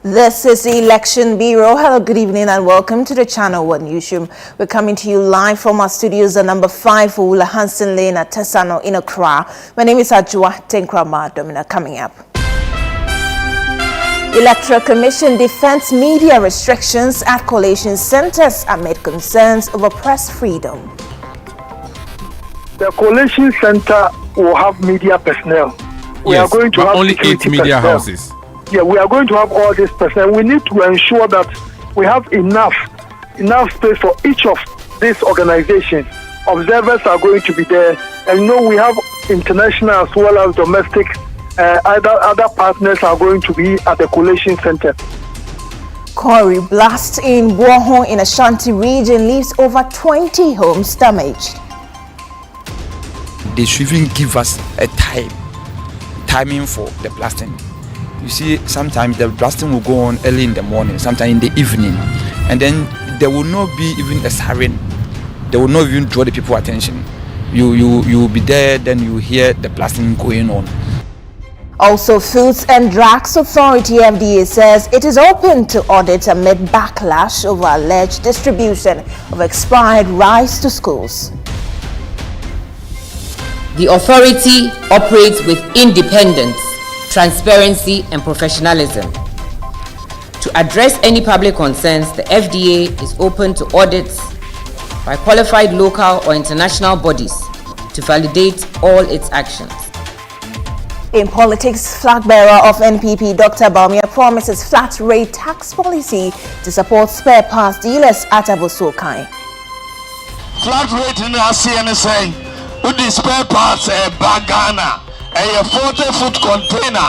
This is the Election Bureau. Hello, good evening and welcome to the Channel 1 Newsroom. We're coming to you live from our studios at number 5 Ula Hansen Lane at Tesano in Accra. My name is Adwoa Tenkoramaa Domena. Coming up. Electoral Commission defends media restrictions at collation centers amid concerns over press freedom. The collation center will have media personnel. We are going to have only 8 media houses. Yeah, we are going to have all this personnel. We need to ensure that we have enough space for each of these organizations. Observers are going to be there, and we have international as well as domestic. Other partners are going to be at the collation center. Quarry blast in Bawumia in Ashanti region leaves over 20 homes damaged. They should even give us a timing for the blasting. You see, sometimes the blasting will go on early in the morning, sometimes in the evening, and then there will not be even a siren. They will not even draw the people's attention. You will be there, then you hear the blasting going on. Also, Foods and Drugs Authority FDA says it is open to audit amid backlash over alleged distribution of expired rice to schools. The authority operates with independence, transparency and professionalism. To address any public concerns, the FDA is open to audits by qualified local or international bodies to validate all its actions. In politics, flag bearer of NPP Dr. Bawumia promises flat rate tax policy to support spare parts dealers at Adwoa Tenkoramaa. Flat rate in the saying, with the spare parts bagana. A 40-foot container,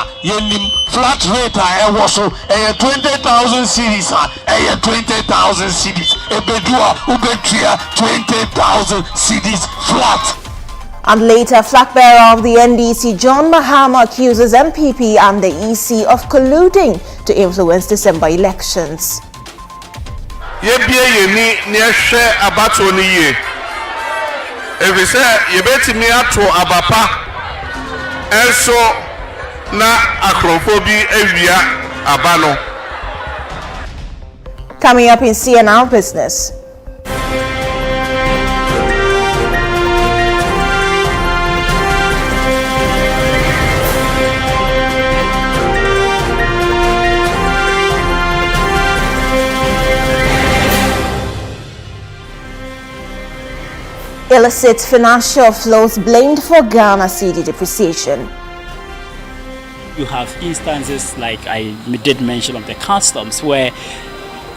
flat rate, was a 20,000 cities, a 20,000 cities, a bedua, ubetria, 20,000 cities flat. And later, flag bearer of the NDC, John Mahama, accuses MPP and the EC of colluding to influence December elections. Also, na acrophobia area abano. Coming up in CNR Business. Illicit financial flows blamed for Ghana cedi depreciation. You have instances like I did mention of the customs where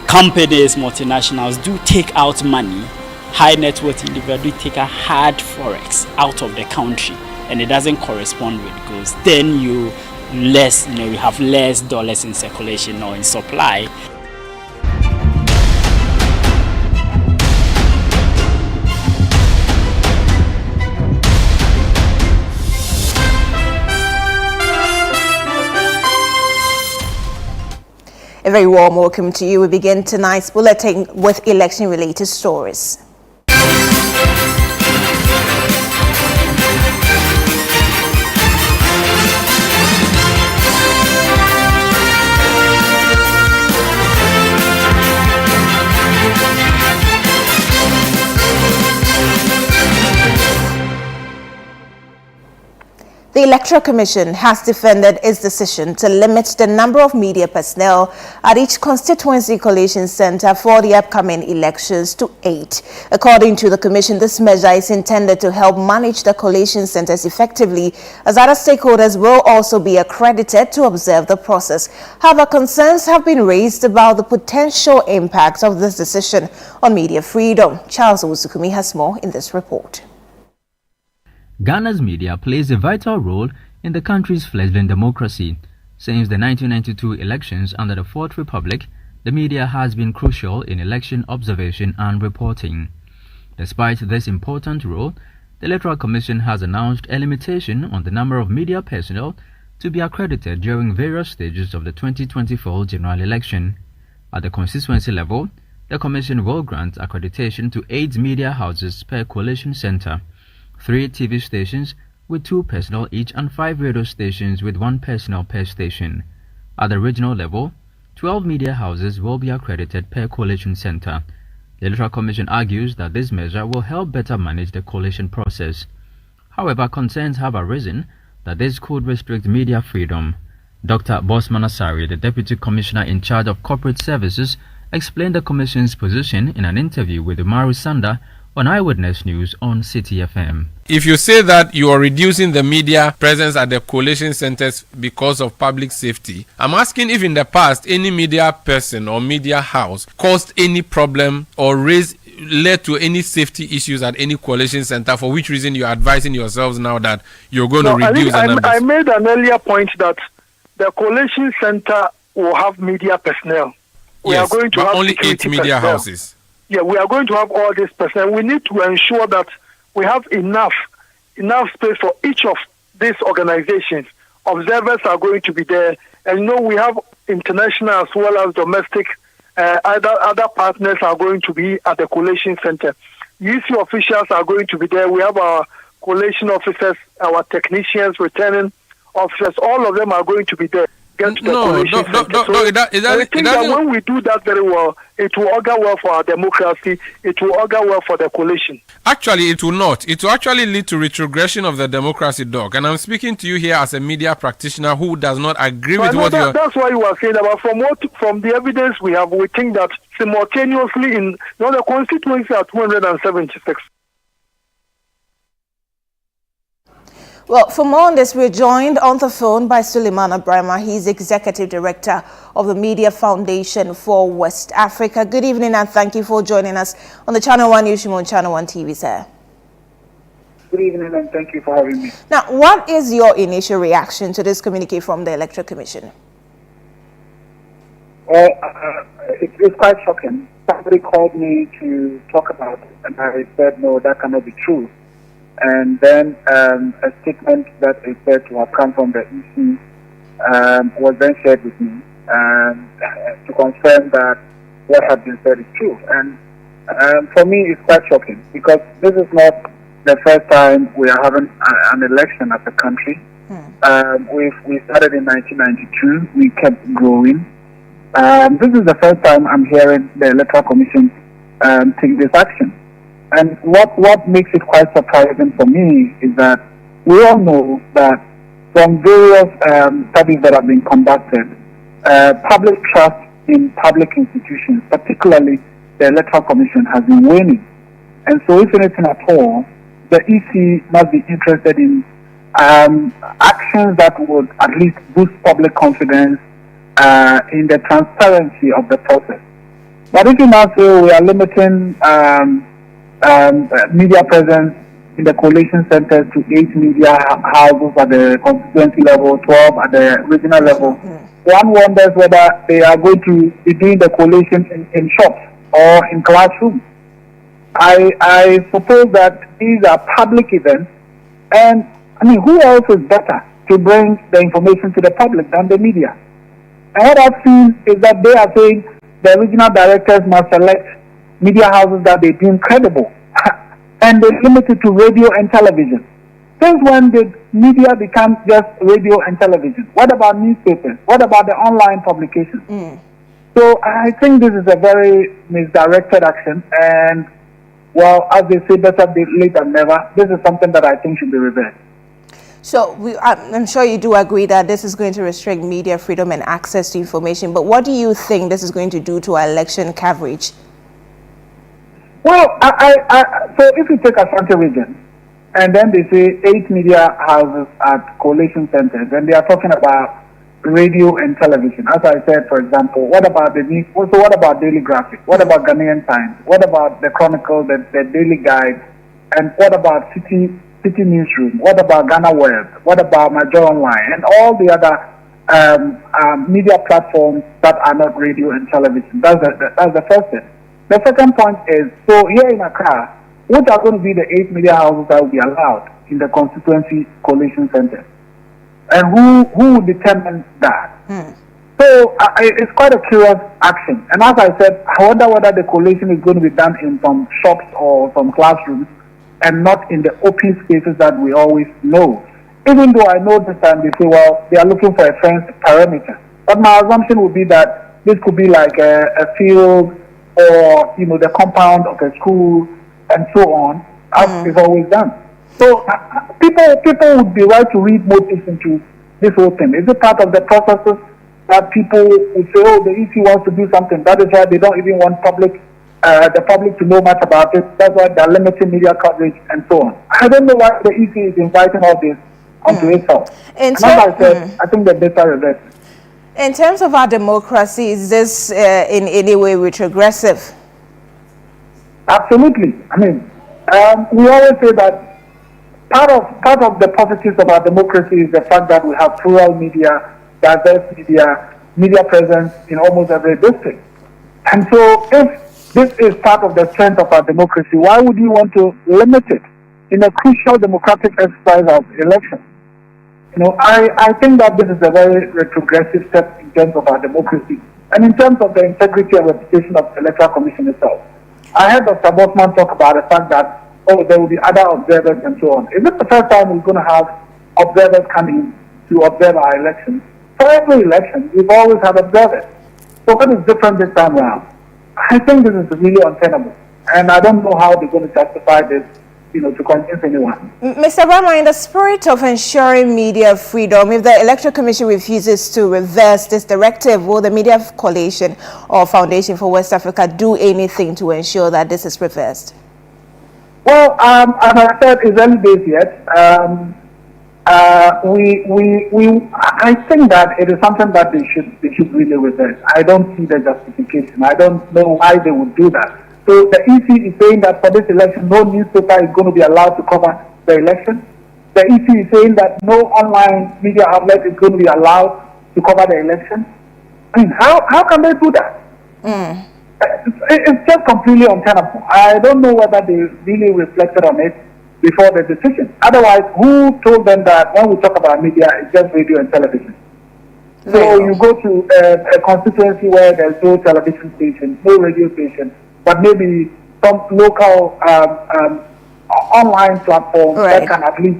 companies, multinationals do take out money, high net worth individuals take a hard forex out of the country and it doesn't correspond with goods. Then you have less dollars in circulation or in supply. A very warm welcome to you. We begin tonight's bulletin with election-related stories. The Electoral Commission has defended its decision to limit the number of media personnel at each constituency collation center for the upcoming elections to 8. According to the Commission, this measure is intended to help manage the collation centers effectively, as other stakeholders will also be accredited to observe the process. However, concerns have been raised about the potential impact of this decision on media freedom. Charles Owusukumi has more in this report. Ghana's media plays a vital role in the country's fledgling democracy. Since the 1992 elections under the Fourth Republic, the media has been crucial in election observation and reporting. Despite this important role, the Electoral Commission has announced a limitation on the number of media personnel to be accredited during various stages of the 2024 general election. At the constituency level, the Commission will grant accreditation to 8 media houses per collation center, 3 TV stations with 2 personnel each and 5 radio stations with 1 personnel per station. At the regional level, 12 media houses will be accredited per coalition center. The Electoral Commission argues that this measure will help better manage the coalition process. However, concerns have arisen that this could restrict media freedom. Dr. Bosman Asari, the Deputy Commissioner in charge of corporate services, explained the Commission's position in an interview with Umaru Sanda on Eyewitness News on City FM. If you say that you are reducing the media presence at the coalition centers because of public safety, I'm asking if in the past any media person or media house caused any problem or led to any safety issues at any coalition center, for which reason you're advising yourselves now that you're going to reduce the numbers. I made an earlier point that the coalition center will have media personnel. We are going to have only 8 media personnel. houses. Yeah, we are going to have all this personnel. We need to ensure that we have enough space for each of these organizations. Observers are going to be there, and we have international as well as domestic. Other partners are going to be at the coalition center. UC officials are going to be there. We have our coalition officers, our technicians, returning officers. All of them are going to be there. I think that when we do that very well, it will augur well for our democracy. It will augur well for the coalition. Actually, it will not. It will actually lead to retrogression of the democracy, Doc. And I'm speaking to you here as a media practitioner who does not agree with what you're... That's why you are saying about from the evidence we have, we think that simultaneously in the constituency are 276. Well, for more on this, we're joined on the phone by Suleiman Abrahama. He's Executive Director of the Media Foundation for West Africa. Good evening and thank you for joining us on the Channel 1 Newsroom on Channel 1 TV, sir. Good evening and thank you for having me. Now, what is your initial reaction to this communique from the Electoral Commission? Well, it's quite shocking. Somebody called me to talk about it and I said, no, that cannot be true. And then a statement that is said to have come from the EC was then shared with me to confirm that what had been said is true. And for me, it's quite shocking because this is not the first time we are having an election as a country. We started in 1992. We kept growing. This is the first time I'm hearing the Electoral Commission take this action. And what makes it quite surprising for me is that we all know that from various studies that have been conducted, public trust in public institutions, particularly the Electoral Commission, has been waning. And so if anything at all, the EC must be interested in actions that would at least boost public confidence in the transparency of the process. But if you now say we are limiting media presence in the coalition centers to 8 media houses at the constituency level, 12 at the regional level, one wonders whether they are going to be doing the coalition in shops or in classrooms. I suppose that these are public events, and who else is better to bring the information to the public than the media? And what I've seen is that they are saying the regional directors must select media houses that they deem credible, and they limit it to radio and television. Since when did media become just radio and television? What about newspapers? What about the online publications? So I think this is a very misdirected action, and well, as they say, better late than never. This is something that I think should be reversed. So I'm sure you do agree that this is going to restrict media freedom and access to information, but what do you think this is going to do to our election coverage? Well, so if you take Ashanti region, and then they say 8 media houses at coalition centers, and they are talking about radio and television. As I said, for example, what about the news? Also, what about Daily Graphic? What about Ghanaian Times? What about the Chronicle, the Daily Guide? And what about City Newsroom? What about Ghana Web? What about Major Online? And all the other media platforms that are not radio and television. That's the first thing. The second point is, so here in Accra, what are going to be the 8 media houses that will be allowed in the constituency coalition center? And who will determine that? So it's quite a curious action. And as I said, I wonder whether the coalition is going to be done in some shops or some classrooms and not in the open spaces that we always know. Even though I know this time they say, well, they are looking for a fenced perimeter. But my assumption would be that This could be like a field or, the compound of a school and so on, as is always done. So people would be right to read motives into this whole thing. Is it part of the processes that people would say, oh, the EC wants to do something? That is why they don't even want the public to know much about it. That's why they're limiting media coverage and so on. I don't know why the EC is inviting all this onto itself. As I said, I think the data reverse. In terms of our democracy, is this in any way retrogressive? Absolutely. I mean, we always say that part of the positives of our democracy is the fact that we have plural media, diverse media presence in almost every district. And so if this is part of the strength of our democracy, why would you want to limit it in a crucial democratic exercise of elections? I think that this is a very retrogressive step in terms of our democracy and in terms of the integrity and reputation of the Electoral Commission itself. I heard Dr. Bosman talk about the fact that, there will be other observers and so on. Is it the first time we're going to have observers coming to observe our elections? For every election, we've always had observers. So what is different this time around? I think this is really untenable. And I don't know how they're going to justify this, to convince anyone. Mr. Brahma, in the spirit of ensuring media freedom, if the Electoral Commission refuses to reverse this directive, will the Media Coalition or Foundation for West Africa do anything to ensure that this is reversed? Well, as I said, it's early days yet. I think that it is something that they should really reverse. I don't see the justification. I don't know why they would do that. So the EC is saying that for this election, no newspaper is going to be allowed to cover the election. The EC is saying that no online media outlet is going to be allowed to cover the election. I mean, how can they do that? It's just completely untenable. I don't know whether they really reflected on it before the decision. Otherwise, who told them that when we talk about media, it's just radio and television? So you go to a constituency where there's no television station, no radio station, but maybe some local online platform that can at least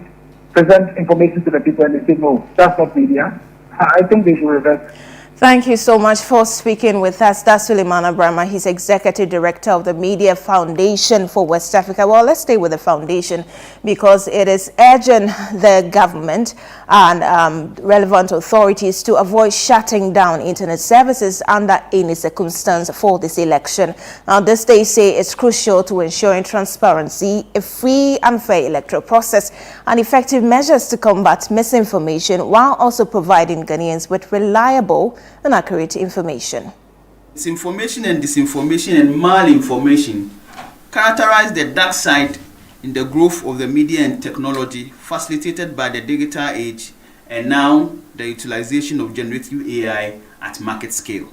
present information to the people, and they say, no, that's not media. I think they should reverse. Thank you so much for speaking with us. That's Suleiman Brahma. He's Executive Director of the Media Foundation for West Africa. Well, let's stay with the foundation because it is urging the government and relevant authorities to avoid shutting down internet services under any circumstance for this election. Now, this they say is crucial to ensuring transparency, a free and fair electoral process, and effective measures to combat misinformation while also providing Ghanaians with reliable and accurate information. Misinformation and disinformation and malinformation characterize the dark side in the growth of the media and technology facilitated by the digital age and now the utilization of generative AI at market scale.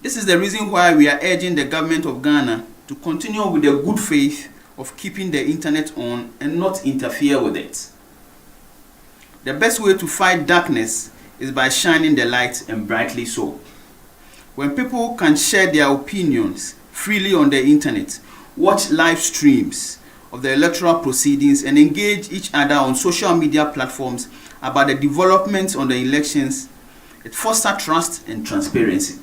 This is the reason why we are urging the government of Ghana to continue with the good faith of keeping the internet on and not interfere with it. The best way to fight darkness is by shining the light, and brightly so. When people can share their opinions freely on the internet, watch live streams of the electoral proceedings, and engage each other on social media platforms about the developments on the elections, it fosters trust and transparency.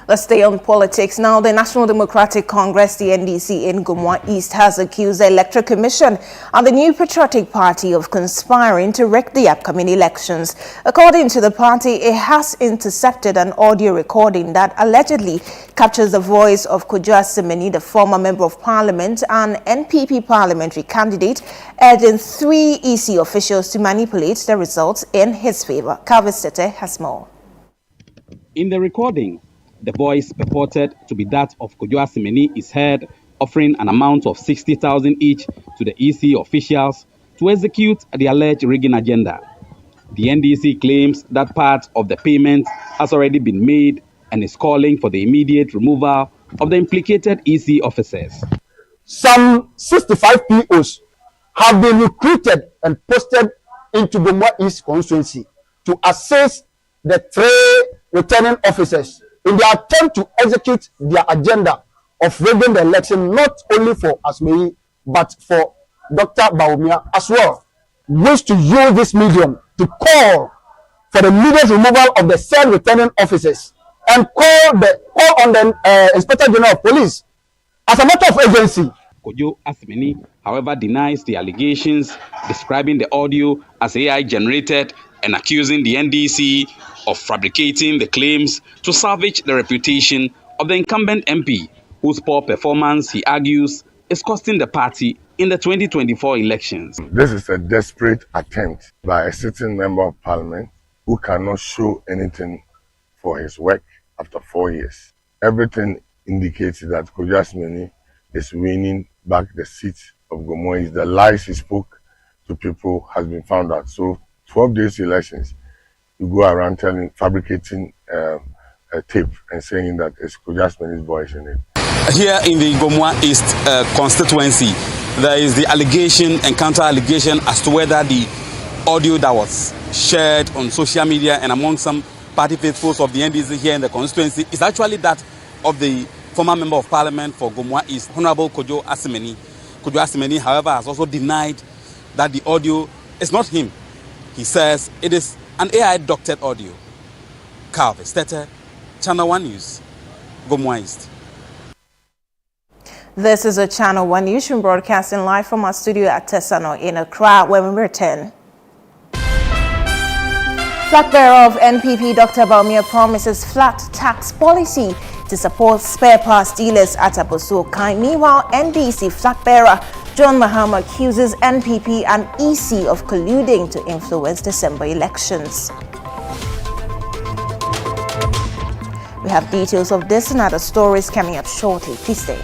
Let's stay on politics now. The National Democratic Congress, the NDC in Gumwa East, has accused the Electoral Commission and the New Patriotic Party of conspiring to wreck the upcoming elections. According to the party, it has intercepted an audio recording that allegedly captures the voice of Kojo Asemani, the former Member of Parliament and NPP parliamentary candidate, urging 3 EC officials to manipulate the results in his favor. Calvis Tete has more. In the recording, the voice purported to be that of Kojo Asemani is heard offering an amount of 60,000 each to the EC officials to execute the alleged rigging agenda. The NDC claims that part of the payment has already been made and is calling for the immediate removal of the implicated EC officers. Some 65 POs have been recruited and posted into Gumwa East constituency to assist the 3 returning officers in their attempt to execute their agenda of rigging the election, not only for Asemani, but for Dr. Bawumia as well. Wish to use this medium to call for the immediate removal of the said returning officers and call on the Inspector General of Police as a matter of urgency. Kojo Asimeni, however, denies the allegations, describing the audio as AI generated and accusing the NDC of fabricating the claims to salvage the reputation of the incumbent MP, whose poor performance, he argues, is costing the party in the 2024 elections. This is a desperate attempt by a sitting member of parliament who cannot show anything for his work after 4 years. Everything indicates that Kojo Asimeni is winning back the seat of Gomois. The lies he spoke to people has been found out. So 12 days elections, you go around fabricating a tape and saying that it's Kojo Asimeni's voice in it. Here in the Gomoa East constituency, there is the allegation and counter-allegation as to whether the audio that was shared on social media and among some party faithfuls of the NDC here in the constituency is actually that of the former member of parliament for Gomoa East, Honorable Kojo Asimeni. Kojo Asimeni, however, has also denied that the audio is not him. He says it is an AI-doctored audio. Calvin Stetter, Channel 1 News, Gomoa East. This is a Channel 1 Newsroom broadcasting live from our studio at Tesano in Accra, where we return. Flag bearer of NPP Dr. Bawumia promises flat tax policy to support spare parts dealers at Abosuokai. Meanwhile, NDC flag bearer John Mahama accuses NPP and EC of colluding to influence December elections. We have details of this and other stories coming up shortly. Please stay.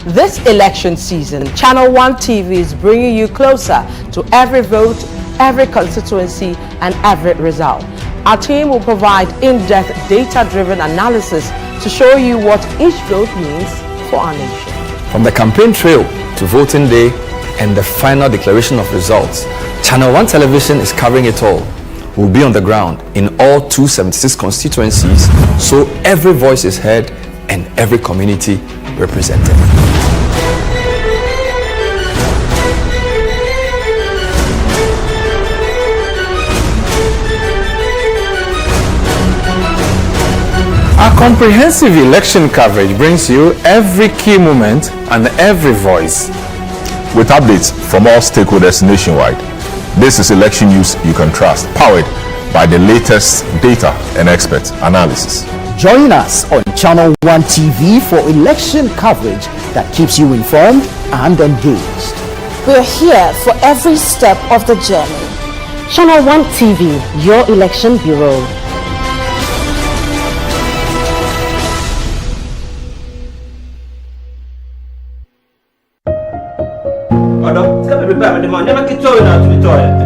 This election season, Channel 1 TV is bringing you closer to every vote, every constituency, and every result. Our team will provide in-depth, data-driven analysis to show you what each vote means for our nation. From the campaign trail to voting day and the final declaration of results, Channel 1 Television is covering it all. We'll be on the ground in all 276 constituencies, so every voice is heard and every community represented. Our comprehensive election coverage brings you every key moment and every voice, with updates from all stakeholders nationwide. This is election news you can trust, powered by the latest data and expert analysis. Join us on Channel 1 TV for election coverage that keeps you informed and engaged. We're here for every step of the journey. Channel 1 TV, your election bureau.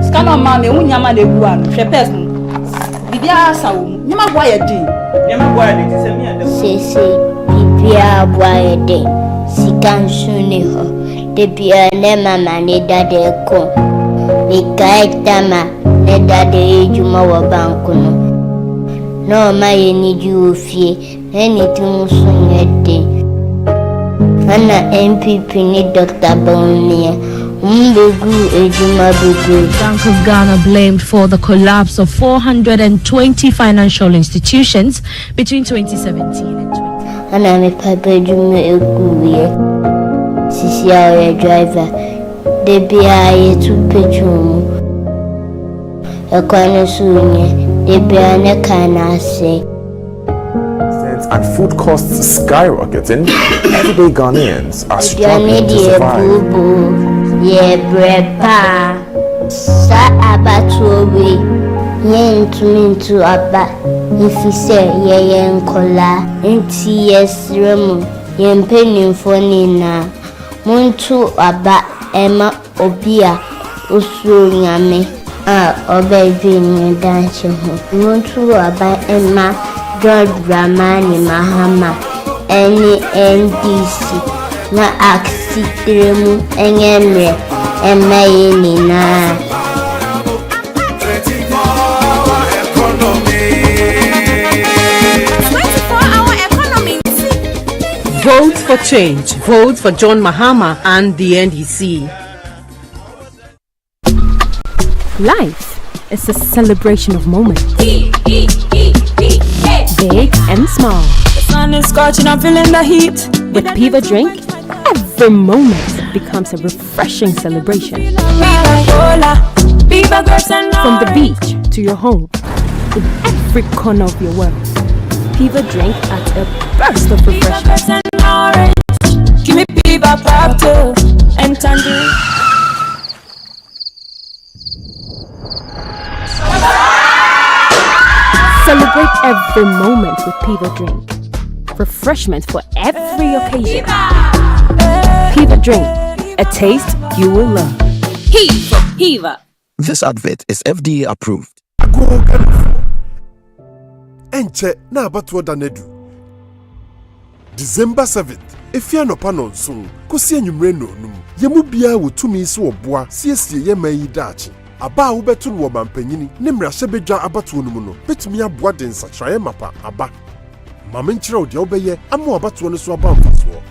Scanner man, Unyama de Buan, Shepes, Bibia Saum, Yama Boyadi, Yama Boyadi, Sissy, Bibia Boyadi, Sikan Suniho, the Bia Nema Manida de Co, Mikai Tama, Neda de Jumawa Bankuno. No, my need you fear anything soon a day. Anna MPP need Dr. Bawumia. Bank of Ghana blamed for the collapse of 420 financial institutions between 2017 and 2020. And I'm a paper Sisi our driver. They be a to petrol. A corner soon, they be a can say. And food costs skyrocketing, everyday Ghanaians are struggling to survive. Yeah, brepa. Sa abatuwe. Yen to aba. If you say yen kola. Enti yes remu. Yen penin fonina. Muntu aba ema obia. Usu nyame. Obe vini danche ho. Muntu aba ema. George Ramani Mahama. Any NDC. Na aksi tremu enyemre Emayinina. Vote for change. Vote for John Mahama and the NDC. Life is a celebration of moments. Big and small. The sun is scorching, I'm feeling the heat. With Piva Drink, every moment becomes a refreshing celebration. From the beach to your home, in every corner of your world, Piva Drink at a burst of refreshment. Give me Piva Pop too and tangerine. Celebrate every moment with Piva Drink. Refreshment for every occasion. Piva Drink, a taste you will love. Piva. This advert is FDA approved. Enche na abatuo danedu. December 7th, efia no panon so, kosi anwumre no num. Yemu bia wo tumi so oboa, siesie yema yi daachi. Aba wo betu no mampanyini, ne mrahye bedwa abatuo no mu no. Betumi aboa den satraye mapa aba. Mama nkyerɛ wo de obeye ama abatuo no so aba mfaso.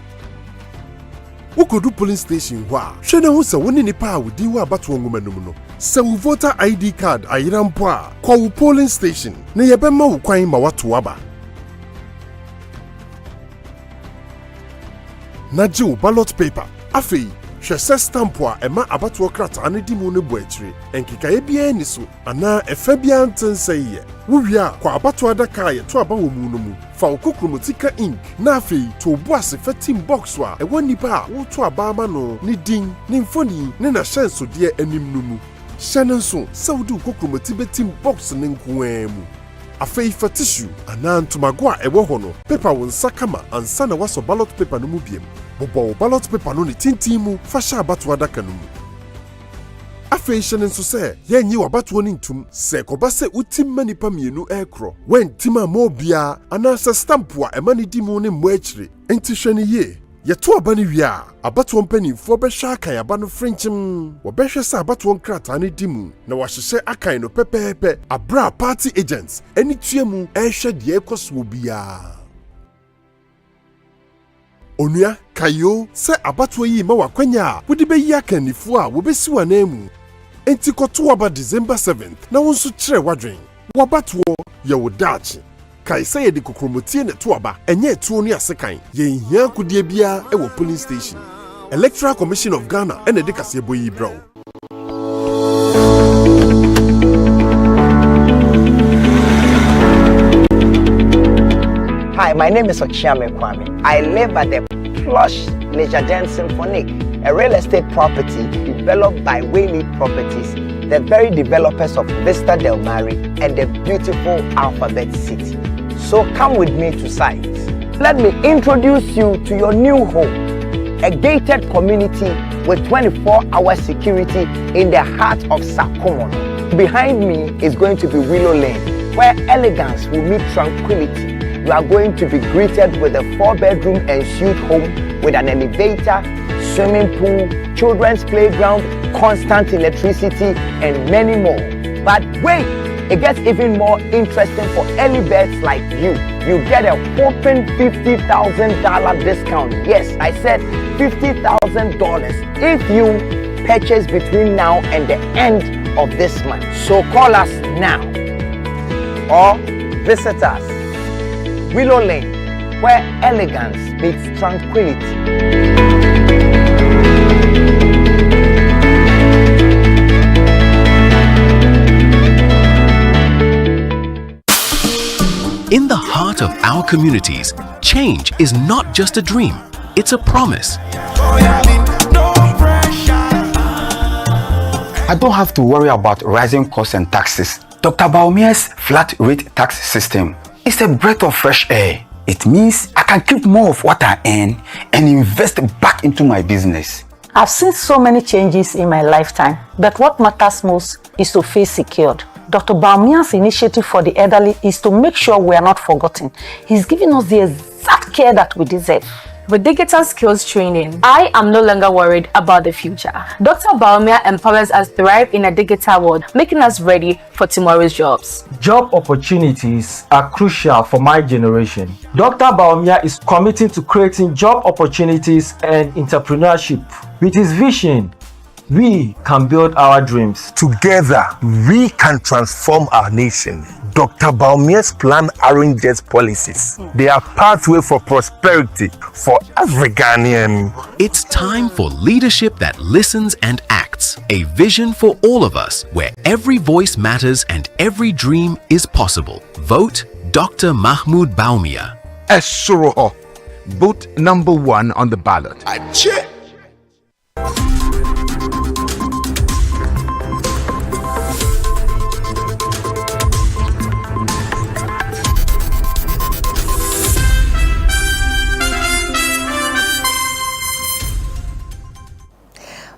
Wokodu polling station hɔ a, hwɛ na hu sɛ woni nipa a wodi wo abatuo ngoma no mu no. Sɛ wo voter ID card ayera mpo a, kɔ wo polling station na yɛbɛma wo kwan ma wato aba. Na gye wo ballot paper. Afei, hwɛ sɛ stamp a ɛma abatuo krataa ne di mu ne bo akyire. Enkikae bia ni so, ana ɛfa bia ntensa yɛ. Wo wi a, kɔ abatuo adaka yɛto aba wɔ mu no mu. Fa wo kokromotika ink na afei to bo ase fatim box a ɛwɔ nipa a wo to aba ama no ne din, ne mfoni, ne na hyɛnsodie anim no mu. Hyɛ ne nso sɛ wode wo kokromoti betim box ne nkoaa mu. Afei fa tissue ana ntomago a ɛwɔ hɔ no paper wo nsa kama ansa na wasɔ ballot paper no mu biem. Bobɔ wo ballot paper no ne tintin mu fa hyɛ abatoɔ adaka no mu. Afei hyɛ ne nso sɛ yɛnyi w'abatoɔ no ntum sɛ kɔba sɛ wotim ma nipa mmienu ɛkorɔ wɔntim a ma obiara anaasɛ stamp a ɛma ne di mu ne mmɔ akyire. Enti hwɛ ne yie. Yɛto aba no wie a abatoɔ mpanimfoɔ bɛhwɛ akan aba no frenkyem. Wɔbɛhwɛ sɛ abatoɔ nkrataa no di mu na wɔahyehyɛ akan no pɛpɛɛpɛ abra party agents ani tua mu ɛhwɛ deɛ ɛkɔ so biara. Onua kayo sɛ abatoɔ yi ma wakwanya a wode bɛyi akannifoɔ a wɔbɛsi w'anan mu. Enti kɔto aba December 7th na wo nso kyerɛ w'adwen. W'abatoɔ yɛ wo daakye. Kai sɛ yɛde kokromotie ne to aba ɛnyɛ etuo ne asekan. Yɛnhia kodie bia ɛwɔ polling station. Electoral Commission of Ghana ɛna de kaseɛ bɔ yi brɛ wo. Hi, my name is Ochiame Kwame. I live at the plush Leisure Den Symphonic, a real estate property developed by Whaley Properties, the very developers of Vista Del Mar and the beautiful Alphabet City. So come with me to site. Let me introduce you to your new home, a gated community with 24-hour security in the heart of Sakomo. Behind me is going to be Willow Lane, where elegance will meet tranquility. You are going to be greeted with a 4-bedroom ensuite home with an elevator, swimming pool, children's playground, constant electricity, and many more. But wait, it gets even more interesting for early birds like you. You get a whopping $50,000 discount. Yes, I said $50,000 if you purchase between now and the end of this month. So call us now or visit us. Willow Lane, where elegance meets tranquility. In the heart of our communities, change is not just a dream, it's a promise. I don't have to worry about rising costs and taxes. Dr. Bawumia's flat rate tax system is a breath of fresh air. It means I can keep more of what I earn and invest back into my business. I've seen so many changes in my lifetime, but what matters most is to feel secured. Dr. Bawumia's initiative for the elderly is to make sure we are not forgotten. He's giving us the exact care that we deserve. With digital skills training, I am no longer worried about the future. Dr. Bawumia empowers us to thrive in a digital world, making us ready for tomorrow's jobs. Job opportunities are crucial for my generation. Dr. Bawumia is committed to creating job opportunities and entrepreneurship. With his vision, we can build our dreams. Together, we can transform our nation. Dr. Bawumia's plan aren't just policies. They are pathway for prosperity for every Ghanaian. It's time for leadership that listens and acts. A vision for all of us where every voice matters and every dream is possible. Vote Dr. Mahmoud Bawumia. Esoroho. Vote number 1 on the ballot.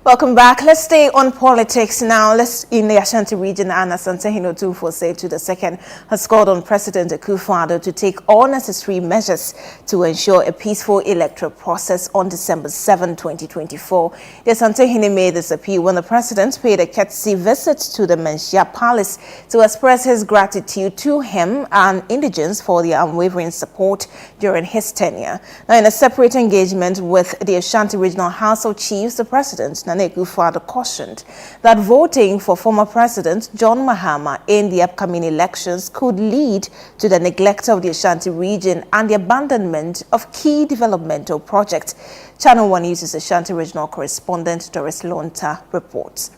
Welcome back. Let's stay on politics now. In the Ashanti region, Anna Santehino Tufose to the second has called on President Akufo-Addo to take all necessary measures to ensure a peaceful electoral process on December 7, 2024. The Santehino made this appeal when the president paid a courtesy visit to the Menchia Palace to express his gratitude to him and indigents for their unwavering support during his tenure. Now, in a separate engagement with the Ashanti Regional House of Chiefs, the president Akufo-Addo cautioned that voting for former President John Mahama in the upcoming elections could lead to the neglect of the Ashanti region and the abandonment of key developmental projects. Channel 1 News' Ashanti Regional correspondent Doris Lonta reports.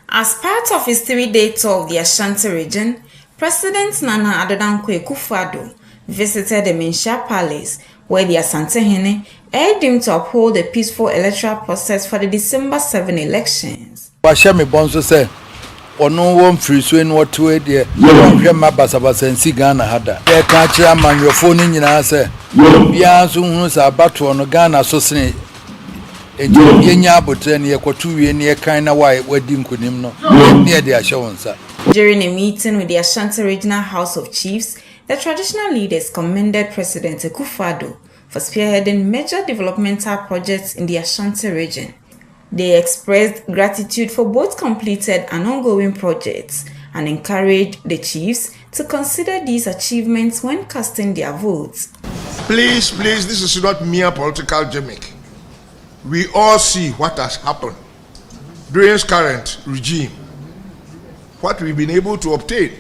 As part of his 3-day tour of the Ashanti region, President Nana Addo Akufo-Addo visited the Menchia Palace, where the Asantehene urged him to uphold the peaceful electoral process for the December 7 elections. Washami Bonzo say, "Ono won free so in what way there? Hwema basabasa nsi Ghana hada. E ka kira manwofo ni nyina say, bia so hunu sa bato no Ghana so sene enya abotre ne yekotu wie ne kan na wadi nkunim no. Ne de ahye wonsa." During a meeting with the Ashanti Regional House of Chiefs, the traditional leaders commended President Akufo-Addo for spearheading major developmental projects in the Ashanti region. They expressed gratitude for both completed and ongoing projects and encouraged the chiefs to consider these achievements when casting their votes. Please, this is not mere political gimmick. We all see what has happened during this current regime, what we've been able to obtain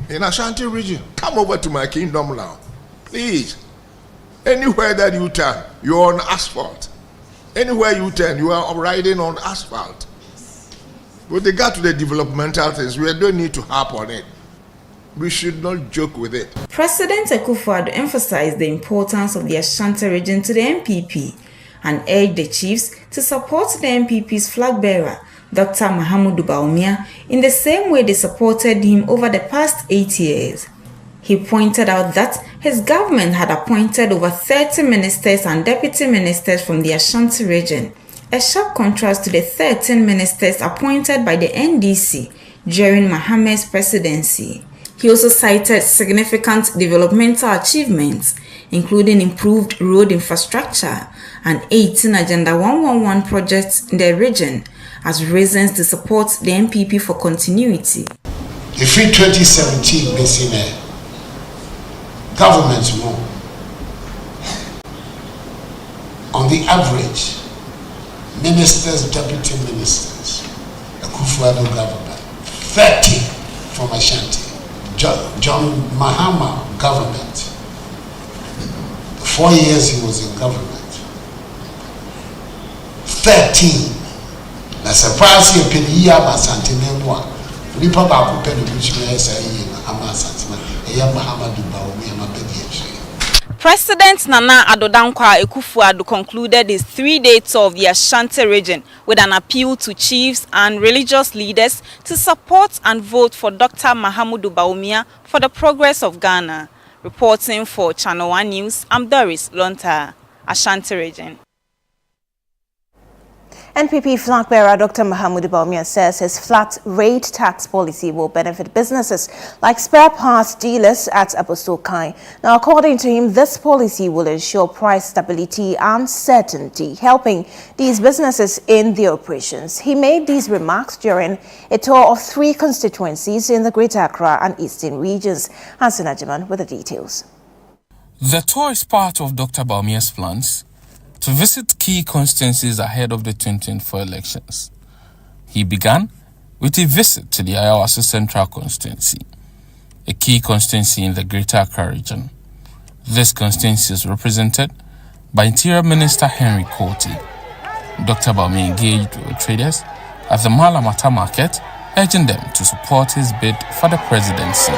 in Ashanti region. Come over to my kingdom now, please. Anywhere that you turn, you're on asphalt. Anywhere you turn, you are riding on asphalt. With regard to the developmental things, we don't need to harp on it. We should not joke with it. President Akufo-Addo emphasized the importance of the Ashanti region to the NPP and urged the chiefs to support the NPP's flag bearer, Dr. Mahmoud Bawumia, in the same way they supported him over the past 8 years. He pointed out that his government had appointed over 30 ministers and deputy ministers from the Ashanti region, a sharp contrast to the 13 ministers appointed by the NDC during Mahama's presidency. He also cited significant developmental achievements, including improved road infrastructure and 18 Agenda 111 projects in the region, as reasons to support the NPP for continuity. If in 2017, missing government more, on the average, ministers, deputy ministers, Akufo-Addo government, 30 from Ashanti. John Mahama government, 4 years he was in government, 13. Na surprise you pay year Ashanti memwa. Nipa ba ko pay no bitime say na Ashanti na eya Muhammadu Bawumia mabedi. President Nana Addo Akufo-Addo concluded his 3-day tour of the Ashanti region with an appeal to chiefs and religious leaders to support and vote for Dr. Mahmoud Bawumia for the progress of Ghana. Reporting for Channel 1 News, I'm Doris Lonta, Ashanti region. NPP flag bearer Dr. Mahamudu Bawumia says his flat rate tax policy will benefit businesses like spare parts dealers at Abosokai. Now, according to him, this policy will ensure price stability and certainty, helping these businesses in their operations. He made these remarks during a tour of 3 constituencies in the Greater Accra and Eastern regions. Hansen Ajiman with the details. The tour is part of Dr. Bawumia's plans to visit key constituencies ahead of the 2024 elections. He began with a visit to the Ayawaso Central constituency, a key constituency in the Greater Accra region. This constituency is represented by Interior Minister Henry Koti. Dr. Bawumia engaged with traders at the Malamata market, urging them to support his bid for the presidency.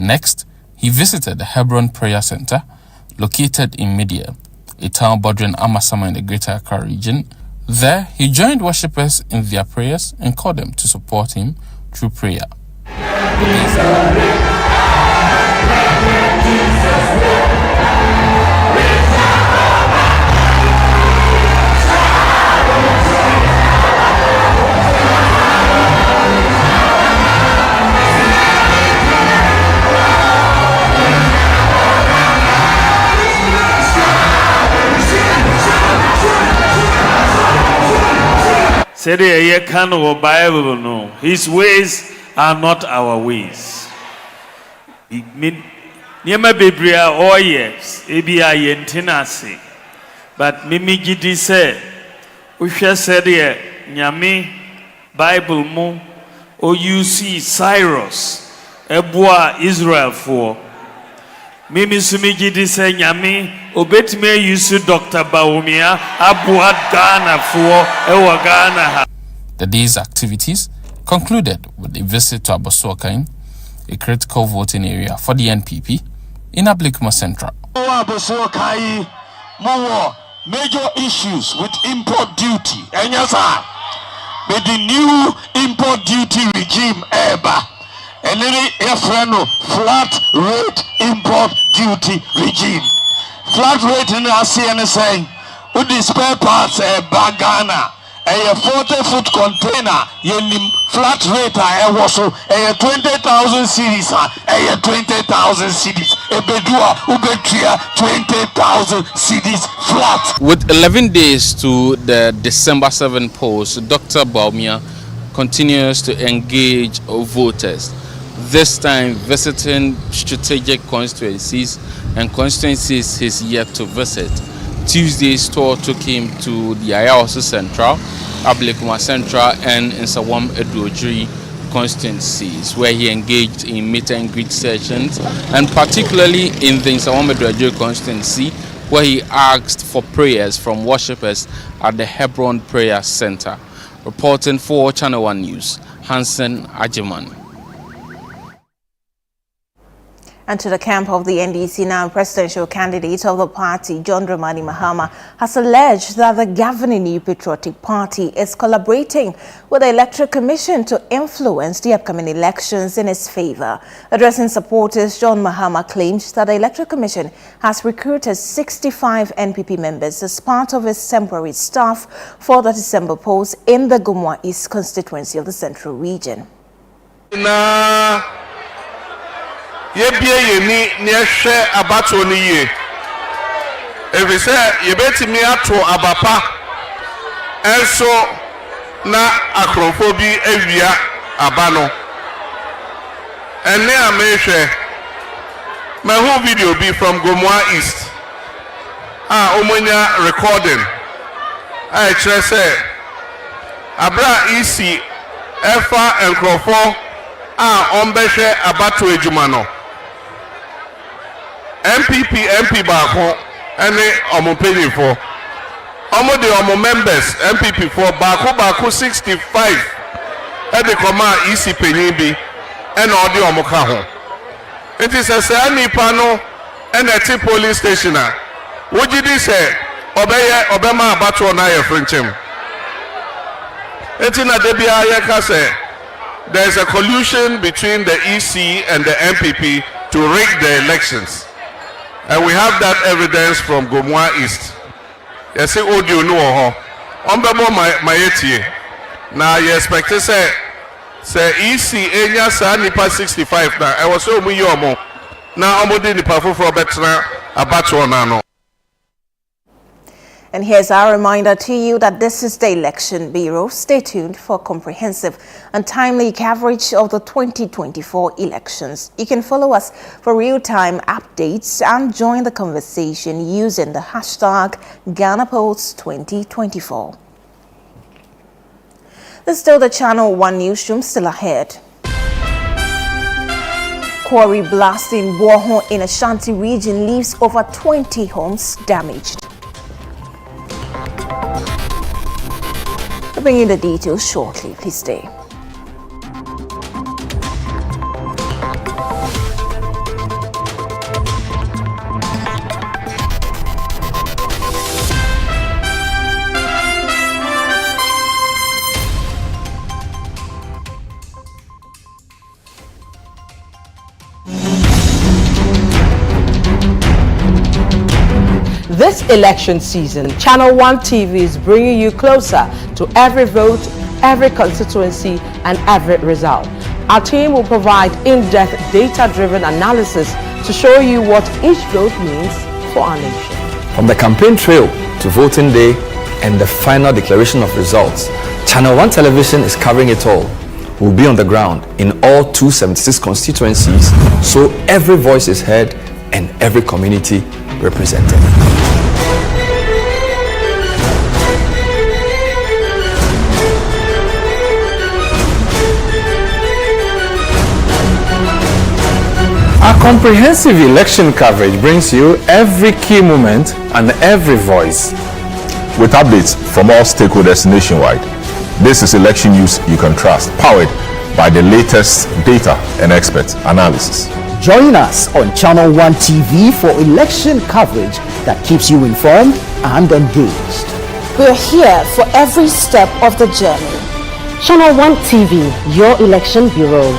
Next, he visited the Hebron Prayer Center, located in Media, a town bordering Amasama in the Greater Accra region. There, he joined worshippers in their prayers and called them to support him through prayer. Said ye can of Bible no. His ways are not our ways. Niema bebria oh yes, ebi ayentinase. But mimi gidi say, Usha said ye nyame Bible mo o you see Cyrus Adwoa Israel for. Mimi sumigidi say nyame obetime use Dr. Bawumia Adwoa Ghana for ewa Ghana. The day's activities concluded with a visit to Abosokai, a critical voting area for the NPP in Ablikuma Central. Abosokai more major issues with import duty. And yes, with the new import duty regime and then flat rate import duty regime. Flat rate in the saying with the spare parts bagana a 40-foot container yenim flat rate was so a 20,000 cedis a 20,000 cedis a bedua ubetria 20,000 cedis flat. With 11 days to the December 7 polls, Dr. Bawumia continues to engage voters, this time visiting strategic constituencies and constituencies he's yet to visit. Tuesday's tour took him to the Ayawaso Central, Ablikuma Central and Nsawam Edwodri constituencies, where he engaged in meet and greet sessions, and particularly in the Nsawam Edwodri constituency, where he asked for prayers from worshippers at the Hebron Prayer Center. Reporting for Channel 1 News, Hansen Ajiman. And to the camp of the NDC now, presidential candidate of the party, John Dramani Mahama, has alleged that the governing New Patriotic Party is collaborating with the Electoral Commission to influence the upcoming elections in his favor. Addressing supporters, John Mahama claimed that the Electoral Commission has recruited 65 NPP members as part of its temporary staff for the December polls in the Gumwa East constituency of the Central Region. Yebie yeni ni ehwe abato ni ye evise yebetimi ato abapa enso na akrofo bi awia abano ene amehwe my whole video be from Gomwa East omonya recording I kire say abra isi efa enkrofo ombehwe abato ejuma no MP baako ene omo penifo omo de omo members MPP for baako 65 e de koma EC penyin bi ene odi omo ka ho it is a say nipa no ene ti police station a wogidi say obeye obema abato na ye frinchem Etina debia yeka say there's a collusion between the EC and the MPP to rig the elections. And we have that evidence from Gomwa East. You see audio no ho. Ombemo my etie. Now you expect to say EC enya sa nipa 65 na. I was so mu yomo. Now omodi nipa foforo betra abato na no. And here's our reminder to you that this is the Election Bureau. Stay tuned for comprehensive and timely coverage of the 2024 elections. You can follow us for real-time updates and join the conversation using the hashtag GhanaPolls2024. There's still the Channel 1 Newsroom still ahead. Quarry blast in Bawumia in Ashanti region leaves over 20 homes damaged. We'll bring you the details shortly. Please stay. This election season, Channel 1 TV is bringing you closer to every vote, every constituency, and every result. Our team will provide in-depth data-driven analysis to show you what each vote means for our nation. From the campaign trail to voting day and the final declaration of results, Channel 1 Television is covering it all. We'll be on the ground in all 276 constituencies, so every voice is heard and every community represented. Our comprehensive election coverage brings you every key moment and every voice. With updates from all stakeholders nationwide, this is election news you can trust, powered by the latest data and expert analysis. Join us on Channel 1 TV for election coverage that keeps you informed and engaged. We're here for every step of the journey. Channel 1 TV, your election bureau.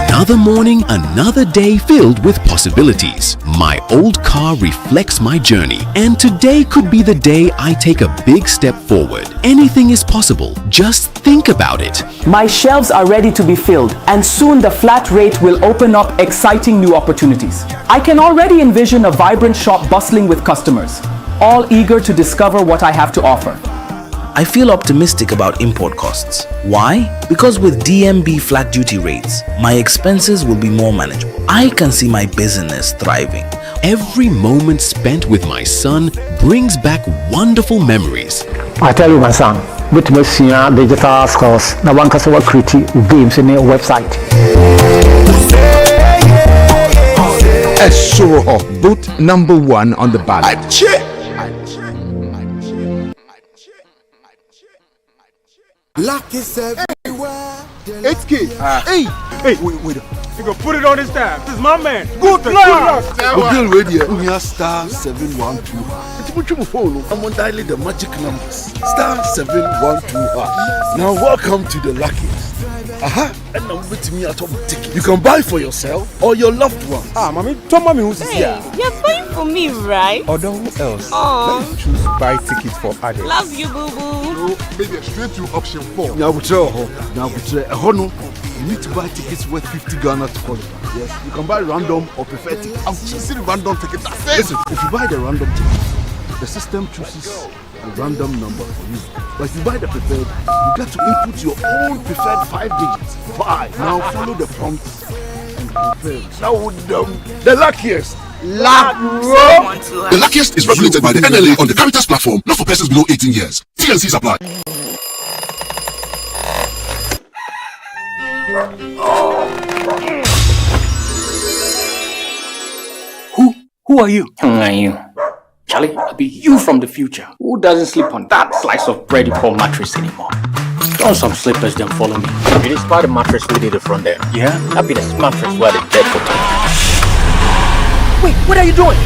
Another morning, another day filled with possibilities. My old car reflects my journey, and today could be the day I take a big step forward. Anything is possible. Just think about it. My shelves are ready to be filled, and soon the flat rate will open up exciting new opportunities. I can already envision a vibrant shop bustling with customers, all eager to discover what I have to offer. I feel optimistic about import costs. Why? Because with DMB flat duty rates, my expenses will be more manageable. I can see my business thriving. Every moment spent with my son brings back wonderful memories. I tell you, my son, with my senior digital skills, now one can create games in a website. A show of boot number 1 on the ballot. Luck is everywhere. 8K. Hey, wait. You go put it on his tab. This is my man. Good luck. Bill radio. We are star 712. I'm on dialing the magic numbers. Star 712. Now welcome to the luckiest. And now with me at home ticket. You can buy for yourself or your loved ones. Mommy, tell mommy who's here. You're buying for me, right? Or who else? Let me choose buy tickets for others. Love you, boo boo. No, maybe straight to option 4. Now we try you need to buy tickets worth 50 Ghana to qualify. Yes, you can buy random or prefer tickets. I'm choosing random tickets. That's it. Listen, if you buy the random ticket, the system chooses a random number for you. But if you buy the preferred, you get to input your own preferred 5 digits. 5. Now follow the prompts and confirm. Now the luckiest. The luckiest is regulated by the NLA on the Caritas platform, not for persons below 18 years. T&Cs apply. Who are you? Who are you? Charlie, I'll be you from the future. Who doesn't sleep on that slice of bread you call mattress anymore? Put on some slippers, then follow me. It is part of the mattress we did from there. Yeah? That'd be the mattress where the dead for. Wait, what are you doing?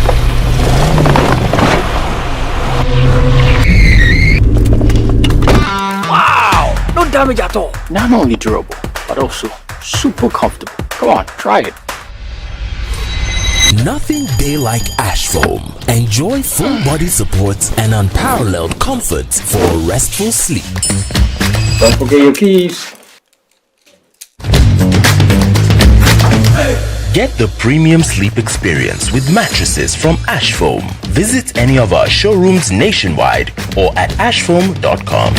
Wow! No damage at all. Not only durable, but also super comfortable. Come on, try it. Nothing day like ash foam. Enjoy full body support and unparalleled comfort for a restful sleep. Don't forget your keys. Get the premium sleep experience with mattresses from Ash Foam. Visit any of our showrooms nationwide or at ashfoam.com.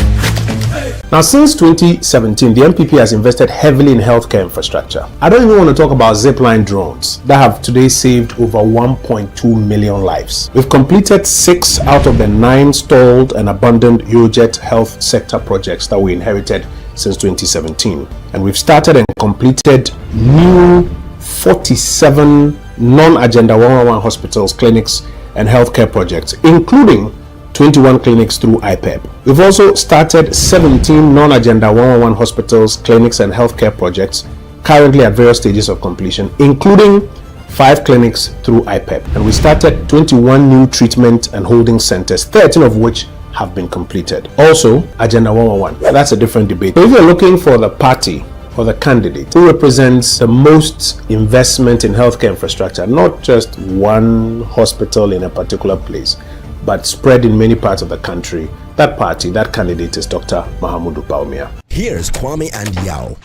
Now, since 2017, the MPP has invested heavily in healthcare infrastructure. I don't even want to talk about zipline drones that have today saved over 1.2 million lives. We've completed 6 out of the 9 stalled and abandoned UJET health sector projects that we inherited since 2017. And we've started and completed new 47 non-Agenda 111 hospitals, clinics, and healthcare projects, including 21 clinics through IPEP. We've also started 17 non-Agenda 111 hospitals, clinics, and healthcare projects currently at various stages of completion, including 5 clinics through IPEP. And we started 21 new treatment and holding centers, 13 of which have been completed. Also, Agenda 111. That's a different debate. But if you're looking for the party or the candidate who represents the most investment in healthcare infrastructure, not just one hospital in a particular place, but spread in many parts of the country, that party, that candidate is Dr. Mahamudu Bawumia. Here's Kwame and Yao.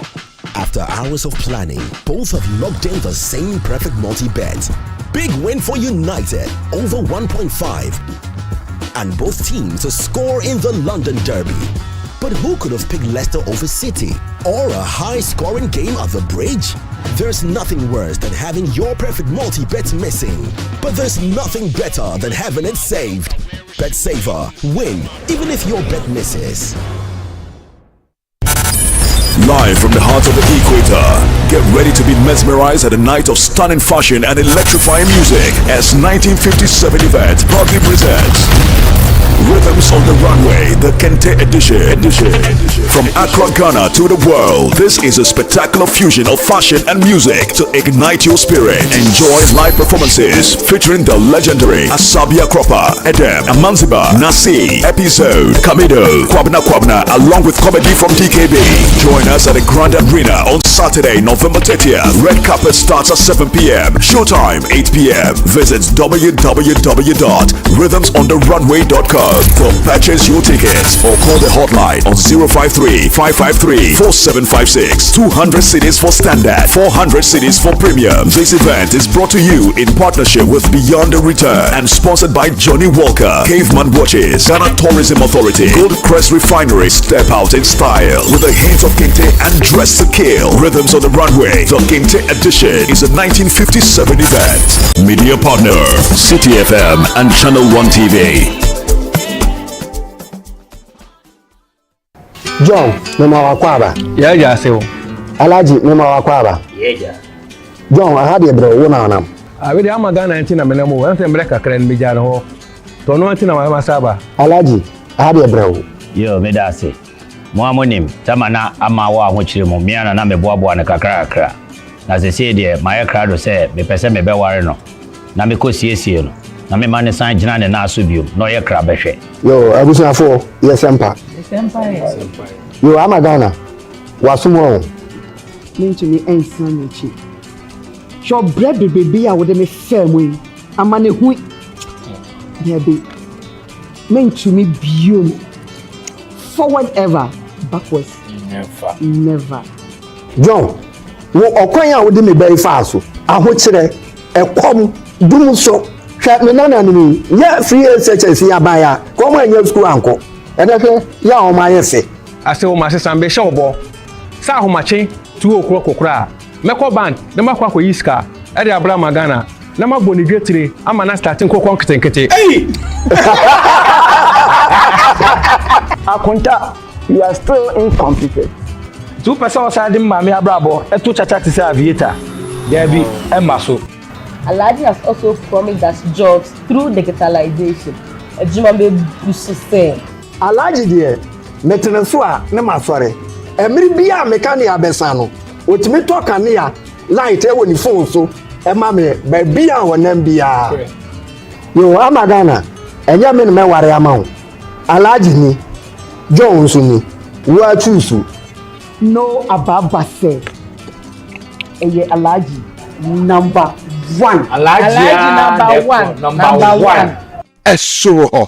After hours of planning, both have locked in the same perfect multi-bet. Big win for United, over 1.5. And both teams to score in the London Derby. But who could have picked Leicester over City? Or a high-scoring game at the Bridge? There's nothing worse than having your perfect multi-bet missing. But there's nothing better than having it saved. Bet saver, win, even if your bet misses. Live from the heart of the equator, get ready to be mesmerized at a night of stunning fashion and electrifying music as 1957 event proudly presents Rhythms on the Runway, the Kente edition. From Accra, Ghana to the world, this is a spectacular fusion of fashion and music to ignite your spirit. Enjoy live performances featuring the legendary Asabia Cropper, Edem, Amanziba, Nasi, Episode, Kamido, Kwabna, along with comedy from DKB. Join us at the Grand Arena on Saturday, November 30th. Red carpet starts at 7 p.m. Showtime 8 p.m. Visit www.rhythmsontherunway.com to purchase your tickets or call the hotline on 053-553-4756. 200 cities for standard, 400 cities for premium. This event is brought to you in partnership with Beyond the Return and sponsored by Johnny Walker, Caveman Watches, Ghana Tourism Authority, Gold Crest Refinery. Step out in style with a hint of Kente and dress to kill. Rhythms on the Runway, the Kente edition is a 1957 event. Media partner, City FM and Channel 1 TV. John, mema wakwaba. Yeah, sir. Alaji, mema wakwaba. Yeah. John, I had a bro, one on them. I really am a Ghana and Tina Menemo, and America can be Jano. Don't know anything about Masaba. Alaji, I had a bro. Yo, Medasi. Mwamonim, Tamana, Amawa, which you Mumiana, Name Bobo and Kakara. As they say, dear, my crowd say, me person me be wareno. Namiko CSL. Name man sign Jan and Nasubium, no your crabeshe. Yo, I was not for, yes, Empire. Yo, I'm a Ghana. What's wrong? Mean to me, ain't son, cheap. Your bread baby, I would have a fair way. I'm on a wheat. Baby, mean to me, beyond. Forward ever, backwards. Never. John, what Okoya would be very fast. I would say, a come, do so. Shut me none of me. Yeah, 3 years such as Yabaya. Come on, your school uncle. And okay, yeah, on my essay. I say, my sister, be showbo. Saho machi, 2 o'clock okra. Meko band, the Makwa Iska, Eddie Abraham Ghana. Nama Bonigetri, I'm an starting Kokonkete. Hey! Akunta, you are still incompetent. 2 persons are the Mammy Abrabo, and 2 chachas is aviator. There be Embasso. Alaji has also promised us jobs through digitalization. A Jumambe Busu say. Alaji dear, metene so a ne masɔre emiri bia meka ne abesa no otimi to kanea light e woni phone so e ma me ba bia wonam bia yo amagana enye me ne meware ama wo alaji ni Jones ni wa choose no ababa say eye alaji number 1 Alaji number one. Esoro.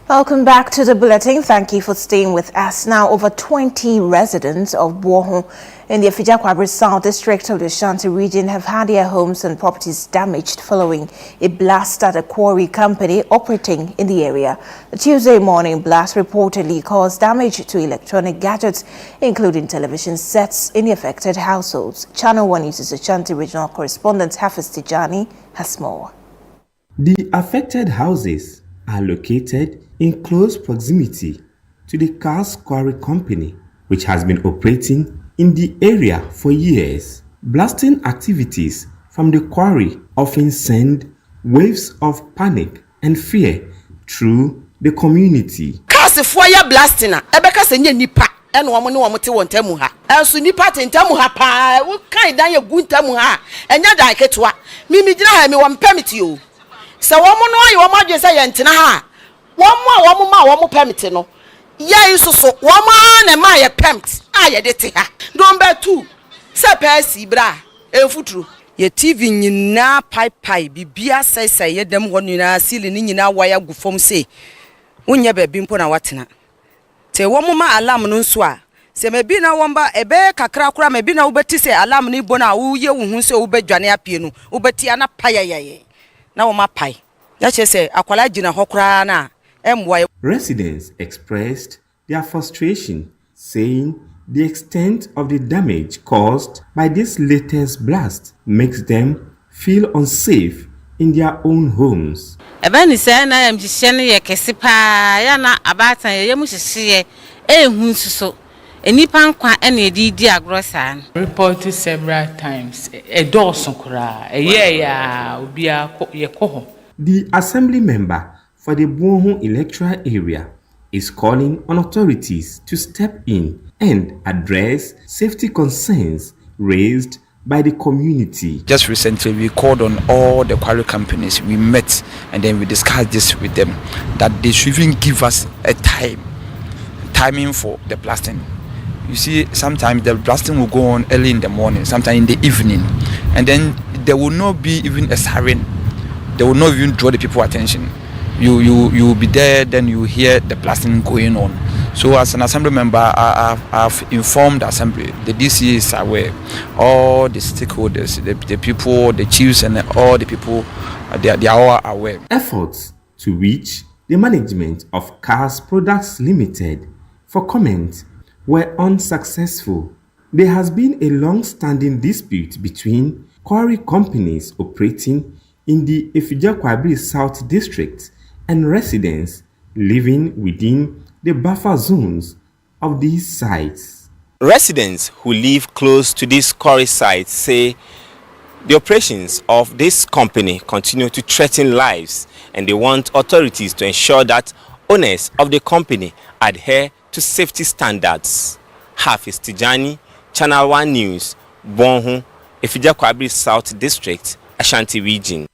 Welcome back to the bulletin. Thank you for staying with us. Now, over 20 residents of Boho in the Afija South district of the Ashanti region have had their homes and properties damaged following a blast at a quarry company operating in the area. The Tuesday morning blast reportedly caused damage to electronic gadgets, including television sets in the affected households. Channel 1 News' Ashanti regional correspondent Hafiz Tijani has more. The affected houses are located in close proximity to the Quarry company, which has been operating in the area for years. Blasting activities from the quarry often send waves of panic and fear through the community. Kasi fire blasting ebeka se nye nipa ene wo ne wo te won tamu ha enso nipa tentamu ha pa wo kan dan ye guntamu ha enya dan ketoa mimi gina ha mi wo permit yo se wo mo no ye wo madwe se ye ntena ha wo mo permit no ye isuso wo ma na ma ye permit aye de te ha number 2 se pesi bra enfuturu ye TV nyina pai bibia sai ye dem ho nyina sili ni nyina waya gufom se wonye ba bi mpo na watena te wo mo ma alarm no nso a se mebi na womba ebe kakra kura mebi na ubeti se alarm ni bo na wo ye wo hu se ubedwane apie no ubeti ana payaye na wo ma pai ya che se akwala gina hokra na emwa. Residents expressed their frustration, saying the extent of the damage caused by this latest blast makes them feel unsafe in their own homes. Ebani say na am hihye ye kese pa ya na abatan ye mu hihye ehun suso enipa nkwa ena edidi agrosa. Reported several times a dawson kura ya obia ye koho. The assembly member for the Boho electoral area is calling on authorities to step in and address safety concerns raised by the community. Just recently, we called on all the quarry companies. We met and then we discussed this with them, that they should even give us a timing for the blasting. You see, sometimes the blasting will go on early in the morning, sometimes in the evening, and then there will not be even a siren. They will not even draw the people's attention. You will be there, then you hear the blasting going on. So as an assembly member, I've informed the assembly. The DC is aware. All the stakeholders, the people, the chiefs, and all the people, they are all aware. Efforts to reach the management of Cars Products Limited for comment were unsuccessful. There has been a long-standing dispute between quarry companies operating in the Afija South District and residents living within the buffer zones of these sites. Residents who live close to these quarry sites say the operations of this company continue to threaten lives, and they want authorities to ensure that owners of the company adhere to safety standards. Hafiz Tijani, Channel 1 News, Bonhu, Afija South District, Ashanti region.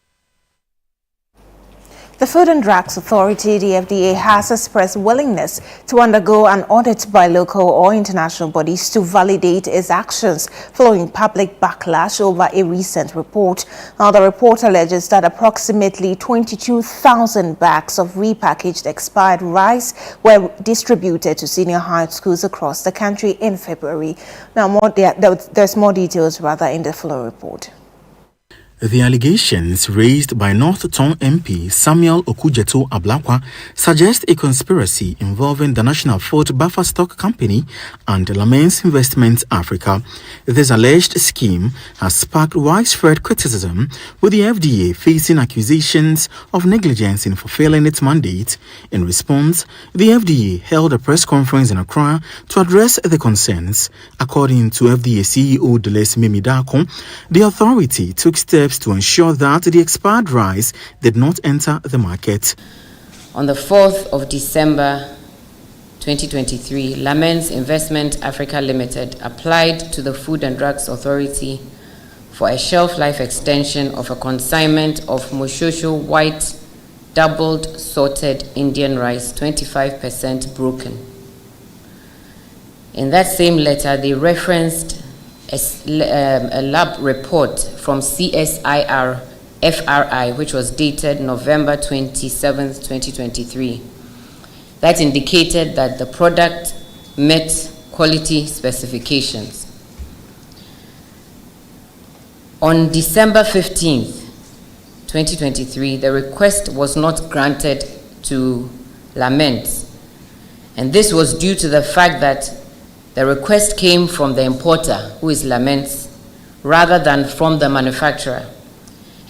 The Food and Drugs Authority, the FDA, has expressed willingness to undergo an audit by local or international bodies to validate its actions following public backlash over a recent report. Now, the report alleges that approximately 22,000 bags of repackaged expired rice were distributed to senior high schools across the country in February. Now, there's more details in the following report. The allegations raised by North Tong MP Samuel Okujeto Ablakwa suggest a conspiracy involving the National Food Buffer Stock Company and Lamens Investment Africa. This alleged scheme has sparked widespread criticism, with the FDA facing accusations of negligence in fulfilling its mandate. In response, the FDA held a press conference in Accra to address the concerns. According to FDA CEO Deles Mimidako, the authority took steps to ensure that the expired rice did not enter the market. On the 4th of December 2023, Lamens Investment Africa Limited applied to the Food and Drugs Authority for a shelf life extension of a consignment of Moshosho white doubled sorted Indian rice, 25% broken. In that same letter, they referenced a lab report from CSIR FRI, which was dated November 27, 2023, that indicated that the product met quality specifications. On December 15, 2023, the request was not granted to Lamens, and this was due to the fact that the request came from the importer, who is Lamens, rather than from the manufacturer,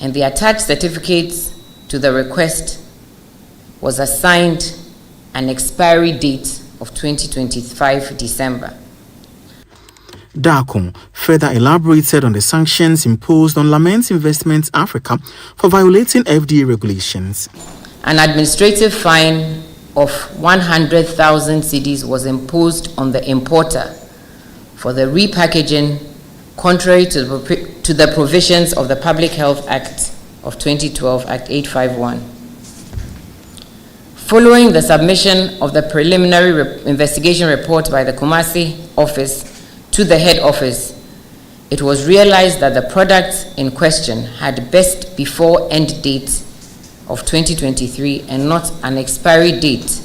and the attached certificates to the request was assigned an expiry date of 2025 December. Dakon further elaborated on the sanctions imposed on Lamens Investment Africa for violating FDA regulations. An administrative fine of 100,000 cedis was imposed on the importer for the repackaging contrary to the provisions of the Public Health Act of 2012, Act 851. Following the submission of the preliminary investigation report by the Kumasi office to the head office, it was realized that the product in question had best before end date of 2023 and not an expiry date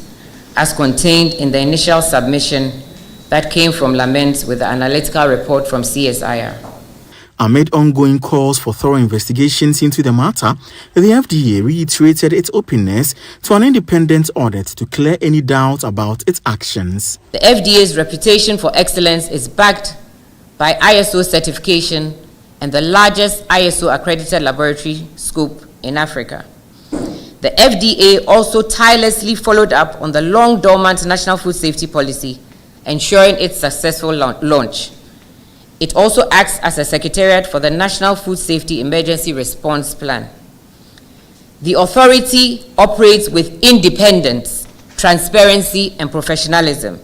as contained in the initial submission that came from Lamens with the analytical report from CSIR. Amid ongoing calls for thorough investigations into the matter, the FDA reiterated its openness to an independent audit to clear any doubt about its actions. The FDA's reputation for excellence is backed by ISO certification and the largest ISO accredited laboratory scope in Africa. The FDA also tirelessly followed up on the long dormant National Food Safety Policy, ensuring its successful launch. It also acts as a secretariat for the National Food Safety Emergency Response Plan. The authority operates with independence, transparency, and professionalism.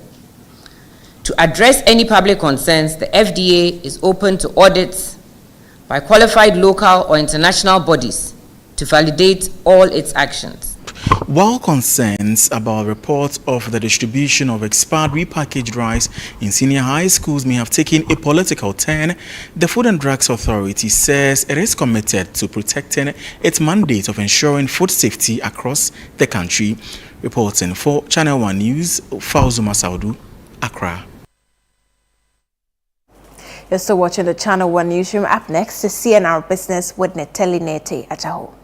To address any public concerns, the FDA is open to audits by qualified local or international bodies to validate all its actions. While concerns about reports of the distribution of expired repackaged rice in senior high schools may have taken a political turn, the Food and Drugs Authority says it is committed to protecting its mandate of ensuring food safety across the country. Reporting for Channel 1 News, Fauzuma Saudu, Accra. You're still watching the Channel 1 Newsroom. Up next is CNR Business with Neteli Nete Ajaho.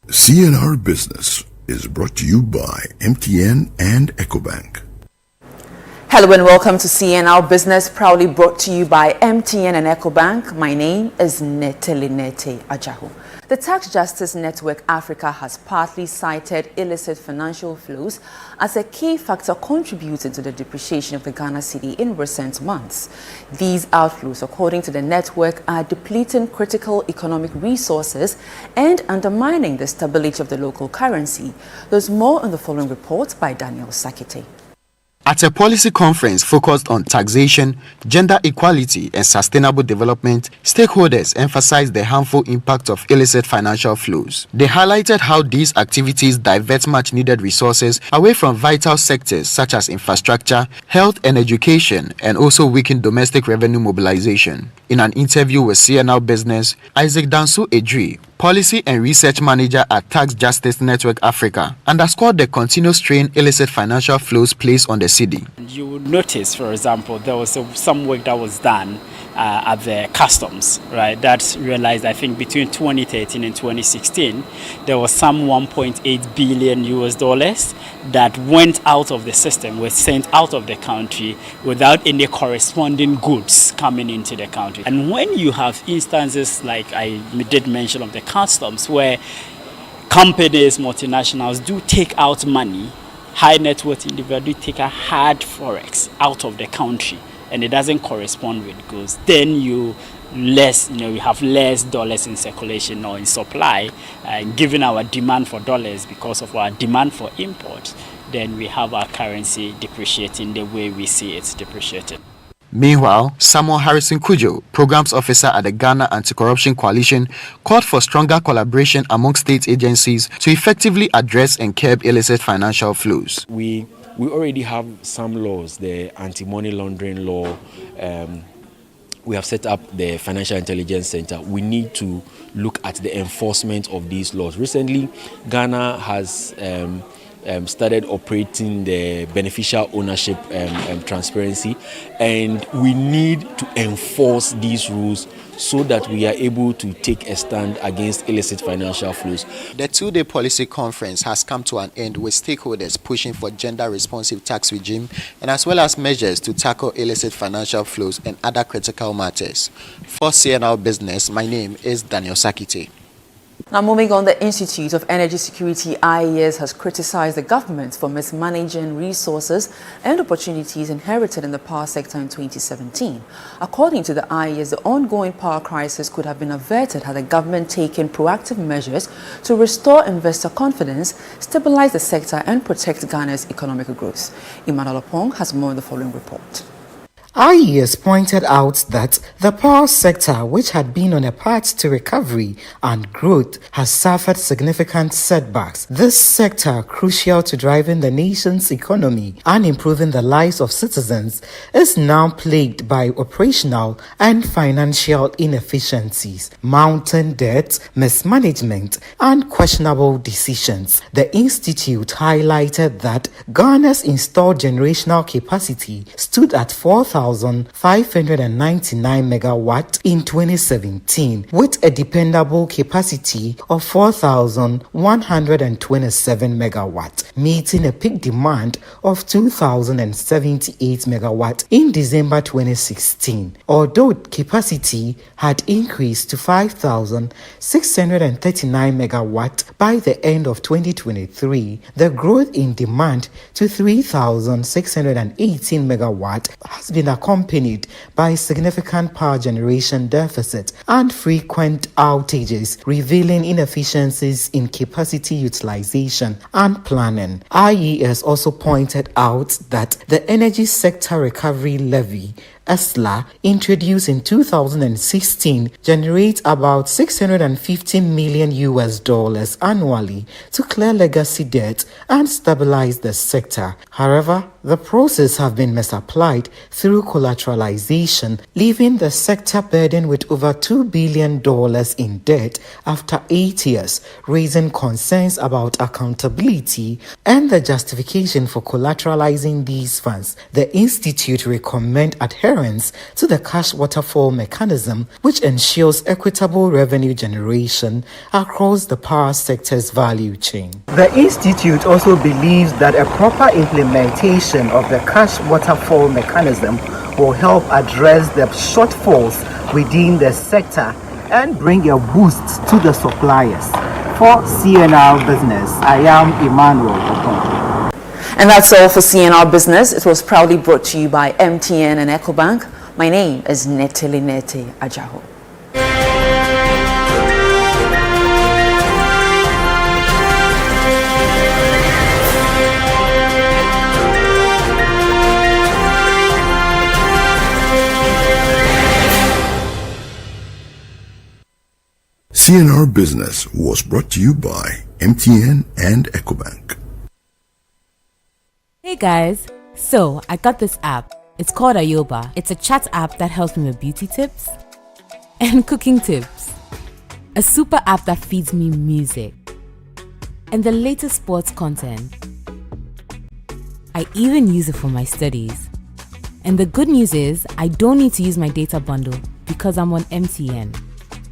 CNR Business is brought to you by MTN and EcoBank. Hello and welcome to CNR Business, proudly brought to you by MTN and EcoBank. My name is Neteli Nete Ajaho. The Tax Justice Network Africa has partly cited illicit financial flows as a key factor contributing to the depreciation of the Ghana cedi in recent months. These outflows, according to the network, are depleting critical economic resources and undermining the stability of the local currency. There's more on the following report by Daniel Sakite. At a policy conference focused on taxation, gender equality, and sustainable development, stakeholders emphasized the harmful impact of illicit financial flows. They highlighted how these activities divert much needed resources away from vital sectors such as infrastructure, health, and education, and also weaken domestic revenue mobilization. In an interview with CNL Business, Isaac Danso Edri, Policy and Research Manager at Tax Justice Network Africa, underscored the continuous strain illicit financial flows place on the city. You would notice, for example, there was some work that was done at the customs, right? That realized, I think, between 2013 and 2016, there was some 1.8 billion US dollars that went out of the system, were sent out of the country without any corresponding goods coming into the country. And when you have instances like I did mention of the customs, where companies, multinationals do take out money, high net worth individuals take a hard forex out of the country, and it doesn't correspond with goods, then you have less dollars in circulation or in supply, given our demand for dollars because of our demand for import, then we have our currency depreciating the way we see it depreciating. Meanwhile, Samuel Harrison Kujo, Programs Officer at the Ghana Anti-Corruption Coalition, called for stronger collaboration among state agencies to effectively address and curb illicit financial flows. We already have some laws, the anti-money laundering law. We have set up the Financial Intelligence Center. We need to look at the enforcement of these laws. Recently, Ghana has started operating the beneficial ownership transparency, and we need to enforce these rules so that we are able to take a stand against illicit financial flows. The two-day policy conference has come to an end with stakeholders pushing for gender-responsive tax regime and as well as measures to tackle illicit financial flows and other critical matters. For CNL Business, my name is Daniel Sakite. Now moving on, the Institute of Energy Security IES has criticized the government for mismanaging resources and opportunities inherited in the power sector in 2017. According to the IES, the ongoing power crisis could have been averted had the government taken proactive measures to restore investor confidence, stabilize the sector and protect Ghana's economic growth. Emmanuel Opong has more in the following report. IES pointed out that the power sector, which had been on a path to recovery and growth, has suffered significant setbacks. This sector, crucial to driving the nation's economy and improving the lives of citizens, is now plagued by operational and financial inefficiencies, mounting debt, mismanagement, and questionable decisions. The Institute highlighted that Ghana's installed generational capacity stood at 4,599 megawatt in 2017, with a dependable capacity of 4,127 megawatt, meeting a peak demand of 2,078 megawatt in December 2016. Although capacity had increased to 5,639 megawatt by the end of 2023, the growth in demand to 3,618 megawatt has been accompanied by significant power generation deficit and frequent outages, revealing inefficiencies in capacity utilization and planning. IES also pointed out that the Energy Sector Recovery Levy ESLA, introduced in 2016, generates about $650 million annually to clear legacy debt and stabilize the sector. However, the process has been misapplied through collateralization, leaving the sector burdened with over $2 billion in debt after 8 years, raising concerns about accountability and the justification for collateralizing these funds. The Institute recommends adherence to the cash waterfall mechanism, which ensures equitable revenue generation across the power sector's value chain. The Institute also believes that a proper implementation of the cash waterfall mechanism will help address the shortfalls within the sector and bring a boost to the suppliers. For CNR Business, I am Emmanuel Opong. And that's all for CNR Business. It was proudly brought to you by MTN and EcoBank. My name is Nete Ajaho. CNR Business was brought to you by MTN and EcoBank. Hey guys, so I got this app. It's called Ayoba. It's a chat app that helps me with beauty tips and cooking tips. A super app that feeds me music and the latest sports content. I even use it for my studies. And the good news is, I don't need to use my data bundle because I'm on MTN.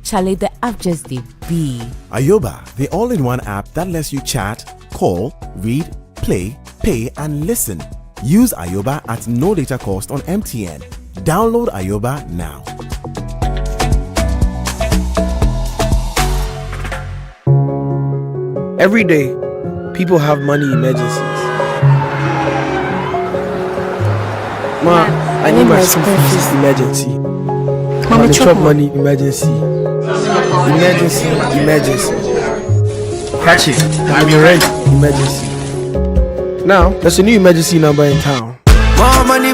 Charlie, the app just did be. Ayoba, the all-in-one app that lets you chat, call, read, play, pay, and listen. Use Ayoba at no data cost on MTN. Download Ayoba now. Every day, people have money emergencies. Ma, I need my school fees emergency. Mommy, chop money emergency. Emergency. Catch it. I'm your rent emergency. Now, there's a new emergency number in town. More money,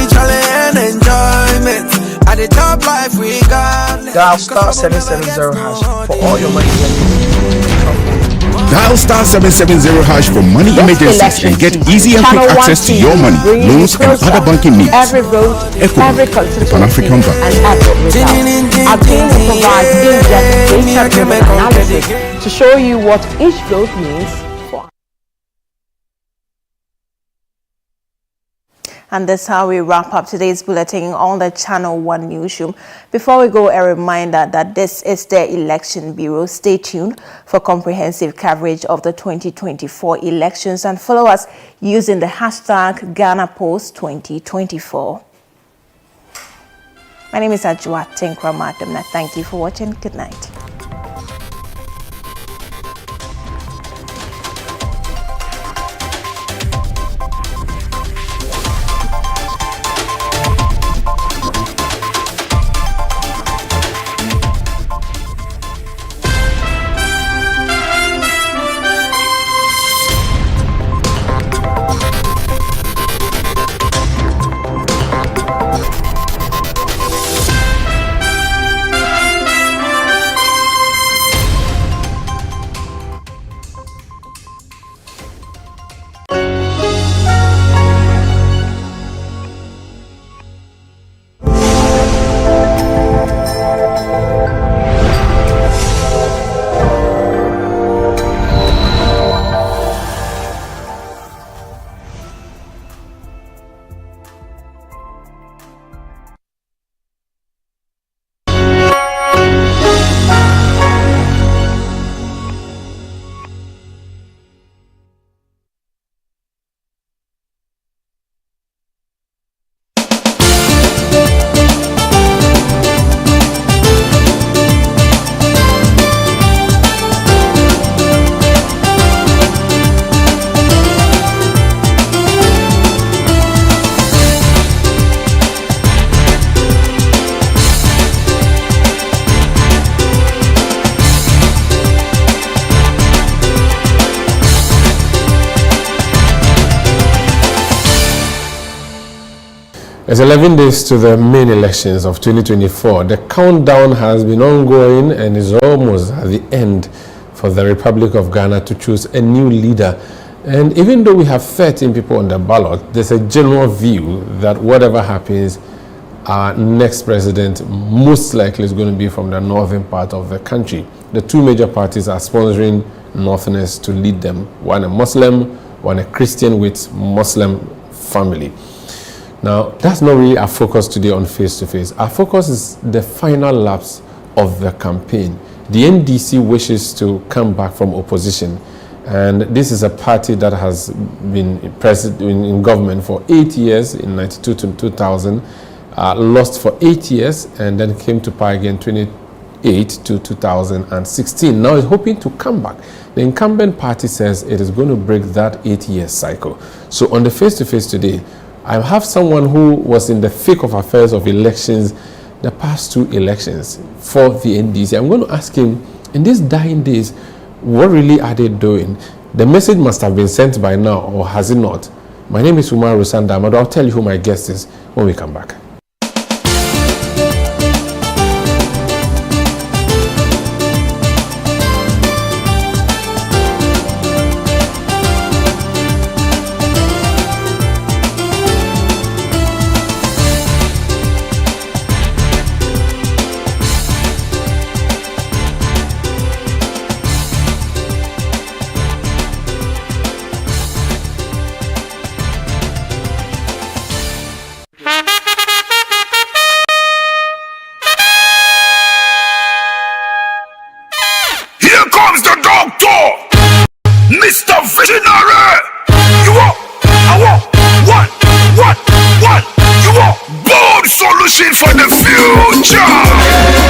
challenge and enjoyment. At the top life we got. Dial star 770 hash for all your money. Dial star 770 hash for money emergencies and get easy and quick access to your money, loans, and other banking needs. Every road, every constituency, the Pan-African Bank. and every result. Our team will provide in-depth data-driven analysis to show you what each vote means. And that's how we wrap up today's bulletin on the Channel 1 Newsroom. Before we go, a reminder that this is the Election Bureau. Stay tuned for comprehensive coverage of the 2024 elections and follow us using the hashtag GhanaPost2024. My name is Adwoa Tenkoramaa Domena. Thank you for watching. Good night. It's 11 days to the main elections of 2024. The countdown has been ongoing and is almost at the end for the Republic of Ghana to choose a new leader. And even though we have 13 people on the ballot, there's a general view that whatever happens, our next president most likely is going to be from the northern part of the country. The two major parties are sponsoring Northerners to lead them. One a Muslim, one a Christian with Muslim family. Now, that's not really our focus today on face-to-face. Our focus is the final laps of the campaign. The NDC wishes to come back from opposition, and this is a party that has been in government for 8 years, in 92 to 2000, lost for 8 years, and then came to power again 2008 to 2016. Now it's hoping to come back. The incumbent party says it is going to break that 8-year cycle. So on the face-to-face today, I have someone who was in the thick of affairs of elections, the past two elections for the NDC. I'm going to ask him, in these dying days, what really are they doing? The message must have been sent by now, or has it not? My name is Umar Rusanda, but I'll tell you who my guest is when we come back. solution for the future.